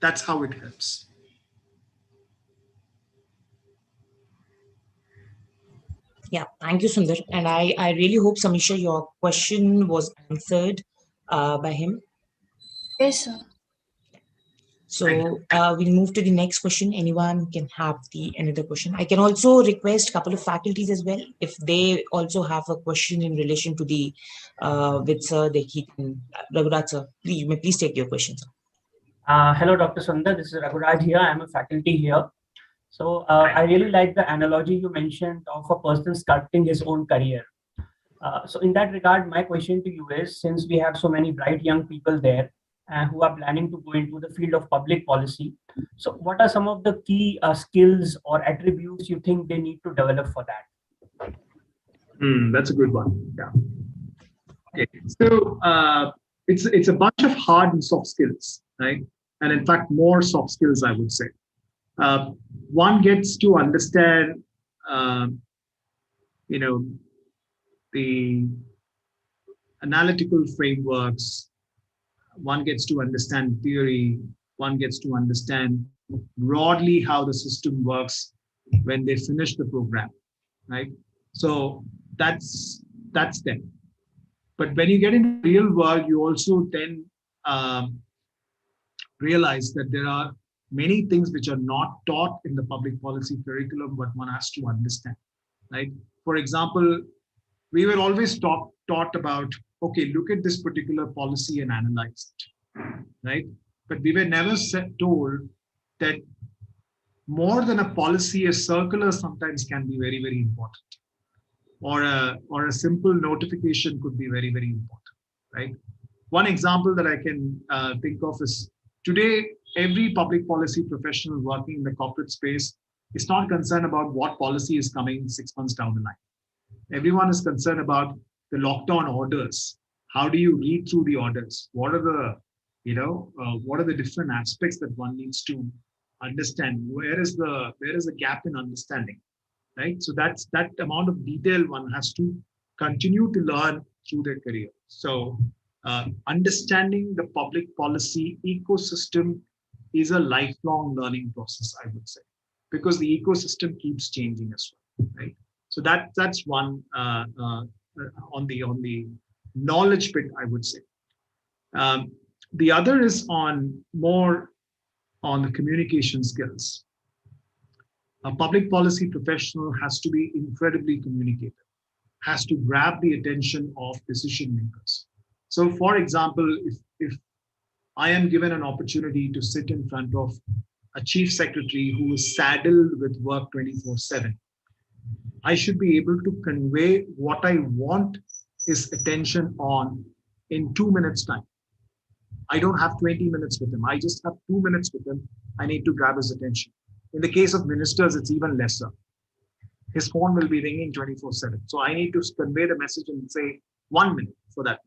That's how it helps. Yeah, thank you, Sundar. And I really hope, Samisha, your question was answered by him. Yes, sir. So we'll move to the next question. Anyone can have another question. I can also request a couple of faculties as well. If they also have a question in relation to the with sir, they can, Raghurat sir, please, you may please take your question, sir. Hello, Dr. Sundar. This is Raghurat here. I'm a faculty here. So I really like the analogy you mentioned of a person sculpting his own career. So in that regard, my question to you is, since we have so many bright young people there who are planning to go into the field of public policy, so what are some of the key skills or attributes you think they need to develop for that? That's a good one. Yeah. Okay. So it's a bunch of hard and soft skills, right? And in fact, more soft skills, I would say. One gets to understand, the analytical frameworks. One gets to understand theory. One gets to understand broadly how the system works when they finish the program, right? So that's them. But when you get into the real world, you also then realize that there are many things which are not taught in the public policy curriculum, but one has to understand, right? For example, we were always taught about, okay, look at this particular policy and analyze it, right? But we were never told that more than a policy, a circular sometimes can be very, very important. Or a simple notification could be very, very important, right? One example that I can think of is today, every public policy professional working in the corporate space is not concerned about what policy is coming 6 months down the line. Everyone is concerned about the lockdown orders. How do you read through the orders? What are the different aspects that one needs to understand? Where is the gap in understanding? Right? So that's that amount of detail one has to continue to learn through their career. So understanding the public policy ecosystem is a lifelong learning process, I would say, because the ecosystem keeps changing as well, right? So that's one on the knowledge bit, I would say. The other is more on the communication skills. A public policy professional has to be incredibly communicative, has to grab the attention of decision makers. So for example, if I am given an opportunity to sit in front of a chief secretary who is saddled with work 24/7, I should be able to convey what I want his attention on in 2 minutes time. I don't have 20 minutes with him. I just have 2 minutes with him. I need to grab his attention. In the case of ministers, it's even lesser. His phone will be ringing 24/7. So I need to convey the message in, say, 1 minute for that,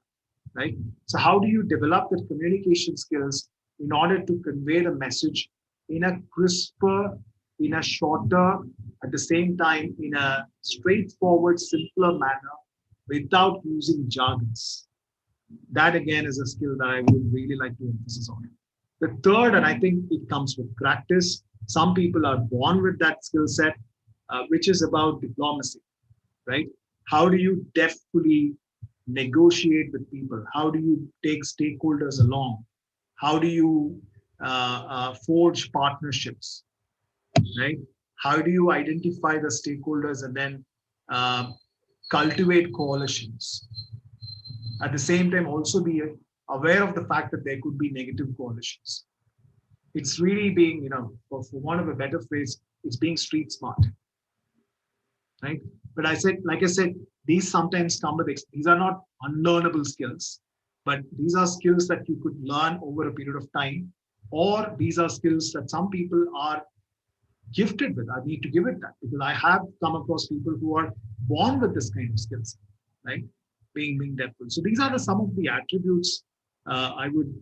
right? So how do you develop the communication skills in order to convey the message in a crisper, in a shorter, at the same time, in a straightforward, simpler manner without using jargons? That again is a skill that I would really like to emphasize on. The third, and I think it comes with practice, some people are born with that skill set, which is about diplomacy, right? How do you deftly negotiate with people? How do you take stakeholders along? How do you forge partnerships, right? How do you identify the stakeholders and then cultivate coalitions? At the same time, also be aware of the fact that there could be negative coalitions. It's really being, for want of a better phrase, it's being street smart, right? But like I said, these sometimes come with, these are not unlearnable skills, but these are skills that you could learn over a period of time, or these are skills that some people are gifted with. I need to give it that, because I have come across people who are born with this kind of skills, right? Being depthful. So these are some of the attributes I would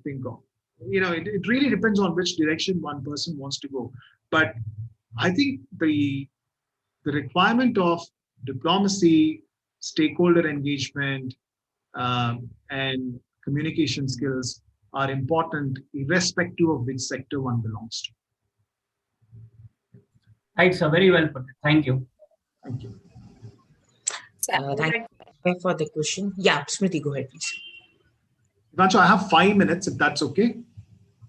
think of. It really depends on which direction one person wants to go. But I think the requirement of diplomacy, stakeholder engagement, and communication skills are important irrespective of which sector one belongs to. Right, so very well put. Thank you. Thank you. Thank you for the question. Yeah, Smriti, go ahead, please. Ivanshu, I have 5 minutes, if that's okay.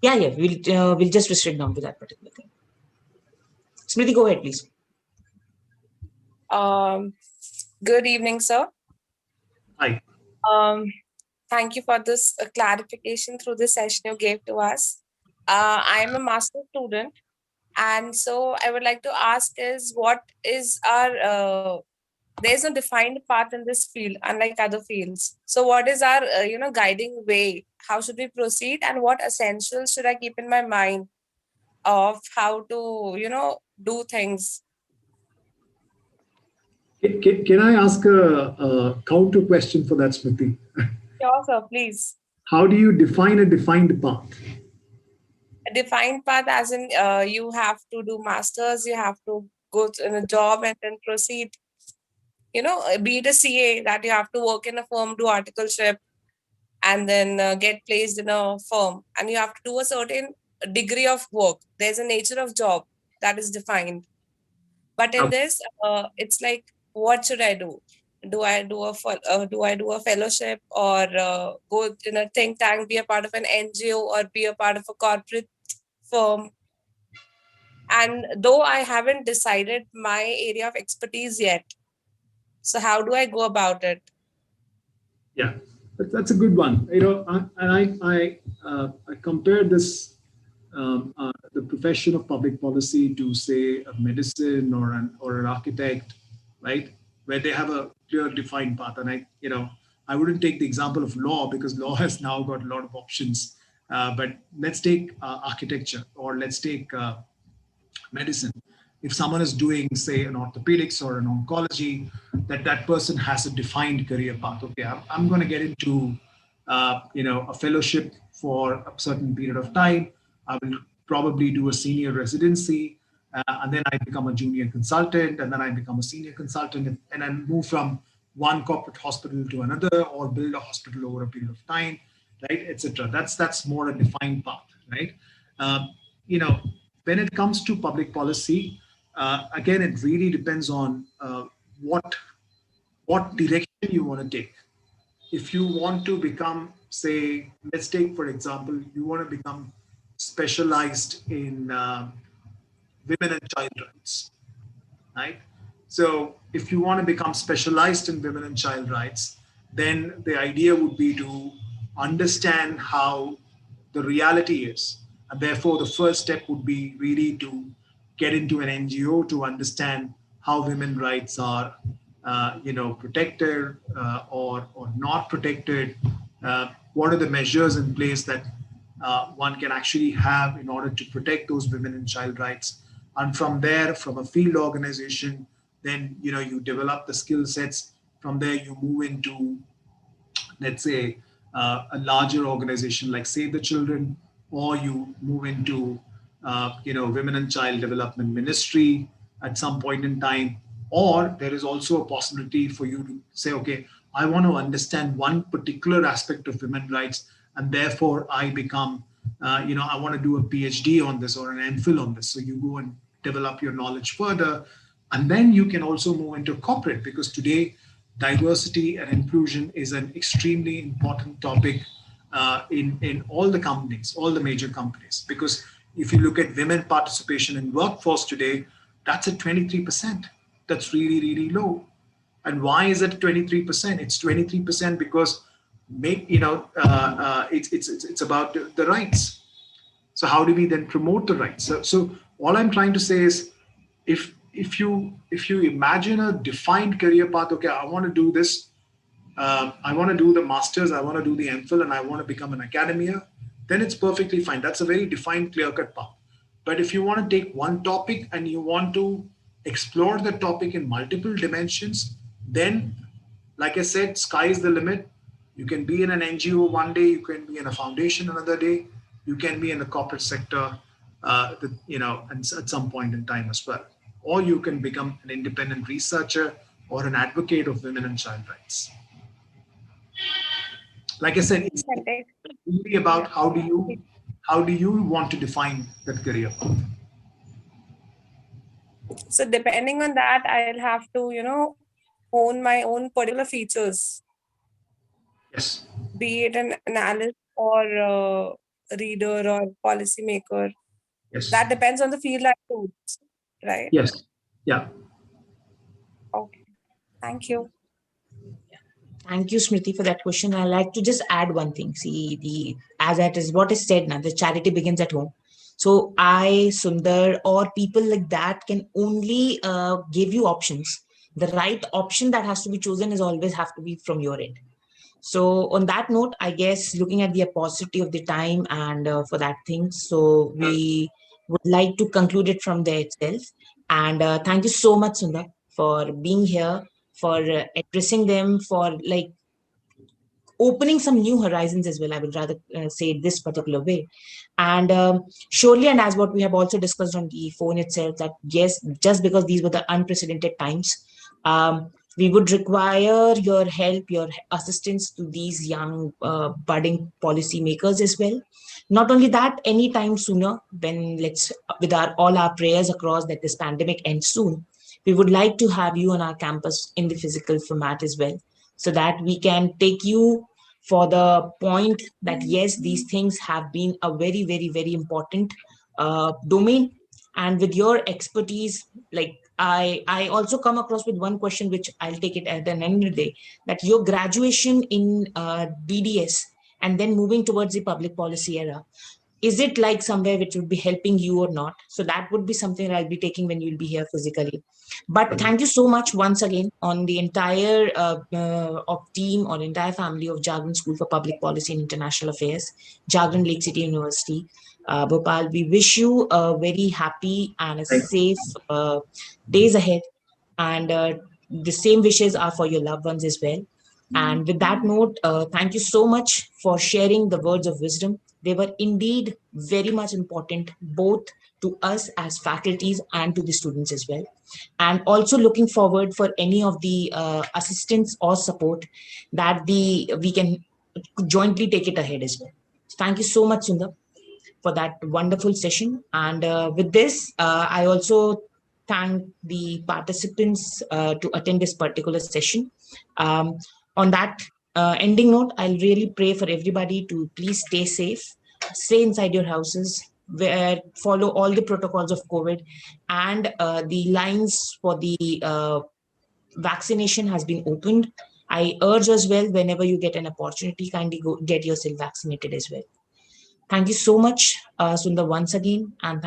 Yeah, we'll just restrict down to that particular thing. Smriti, go ahead, please. Good evening, sir. Hi. Thank you for this clarification through the session you gave to us. I am a master student, and so I would like to ask is what is our there's no defined path in this field, unlike other fields. So what is our guiding way? How should we proceed, and what essentials should I keep in my mind of how to do things? Can I ask a counter question for that, Smriti? Sure, sir, please. How do you define a defined path? A defined path as in you have to do masters, you have to go in a job and then proceed. Be it a CA, that you have to work in a firm, do articleship, and then get placed in a firm. And you have to do a certain degree of work. There's a nature of job that is defined. But in this, it's like, what should I do? Do I do a fellowship, or go in a think tank, be a part of an NGO, or be a part of a corporate firm? And though I haven't decided my area of expertise yet, so how do I go about it? Yeah, that's a good one. I compare this the profession of public policy to, say, a medicine or an architect, right, where they have a clear defined path. And I wouldn't take the example of law because law has now got a lot of options. But let's take architecture, or let's take medicine. If someone is doing, say, an orthopedics or an oncology, that person has a defined career path. Okay, I'm going to get into a fellowship for a certain period of time. I will probably do a senior residency, and then I become a junior consultant, and then I become a senior consultant, and then move from one corporate hospital to another, or build a hospital over a period of time, right, etc. That's more a defined path, right? When it comes to public policy, again, it really depends on what direction you want to take. If you want to become, say, let's take, for example, you want to become specialized in women and child rights, right? So if you want to become specialized in women and child rights, then the idea would be to understand how the reality is. And therefore, the first step would be really to get into an NGO to understand how women rights are, protected or not protected. What are the measures in place that one can actually have in order to protect those women and child rights? And from there, from a field organization, then you develop the skill sets. From there, you move into, let's say, a larger organization like Save the Children, or you move into Women and Child Development Ministry at some point in time. Or there is also a possibility for you to say, okay, I want to understand one particular aspect of women's rights, and therefore I become, I want to do a PhD on this or an MPhil on this. So you go and develop your knowledge further. And then you can also move into corporate, because today diversity and inclusion is an extremely important topic in all the companies, all the major companies. Because if you look at women participation in workforce today, that's at 23%. That's really, really low. And why is it 23%? It's 23% because it's about the rights. So how do we then promote the rights? So all I'm trying to say is, if you imagine a defined career path, okay, I want to do this, I want to do the masters, I want to do the MPhil, and I want to become an academia, then it's perfectly fine. That's a very defined, clear-cut path. But if you want to take one topic and you want to explore the topic in multiple dimensions, then, like I said, sky is the limit. You can be in an NGO one day, you can be in a foundation another day, you can be in the corporate sector, and at some point in time as well. Or you can become an independent researcher or an advocate of women and child rights. Like I said, it's really about how do you want to define that career path. So depending on that, I'll have to, hone my own particular features. Yes. Be it an analyst or a reader or policymaker. Yes. That depends on the field I choose, right? Yes. Yeah. Okay. Thank you. Thank you, Smriti, for that question. I like to just add one thing. See, as that is what is said now, the charity begins at home. So I, Sundar, or people like that can only give you options. The right option that has to be chosen is always have to be from your end. So on that note, I guess looking at the paucity of the time and for that thing, so we would like to conclude it from there itself. And thank you so much, Sundar, for being here, for addressing them, for like opening some new horizons as well. I would rather say it this particular way. And surely, and as what we have also discussed on the phone itself, that yes, just because these were the unprecedented times, we would require your help, your assistance to these young budding policymakers as well. Not only that, anytime sooner, when let's with our all our prayers across that this pandemic ends soon, we would like to have you on our campus in the physical format as well, so that we can take you for the point that yes, these things have been a very, very, very important domain. And with your expertise, like I also come across with one question, which I'll take it at the end of the day, that your graduation in BDS and then moving towards the public policy era, is it like somewhere which would be helping you or not? So that would be something that I'll be taking when you'll be here physically. But thank you so much once again on the entire of team or entire family of Jagran School for Public Policy and International Affairs, Jagran Lakecity University, Bhopal. We wish you a very happy and a safe days ahead. And the same wishes are for your loved ones as well. And with that note, thank you so much for sharing the words of wisdom. They were indeed very much important, both to us as faculties and to the students as well. And also looking forward for any of the assistance or support that we can jointly take it ahead as well. Thank you so much, Sundar, for that wonderful session. And with this, I also thank the participants to attend this particular session. On that ending note, I'll really pray for everybody to please stay safe, stay inside your houses, follow all the protocols of COVID, and the lines for the vaccination has been opened. I urge as well, whenever you get an opportunity, kindly go get yourself vaccinated as well. Thank you so much, Sundar, once again, and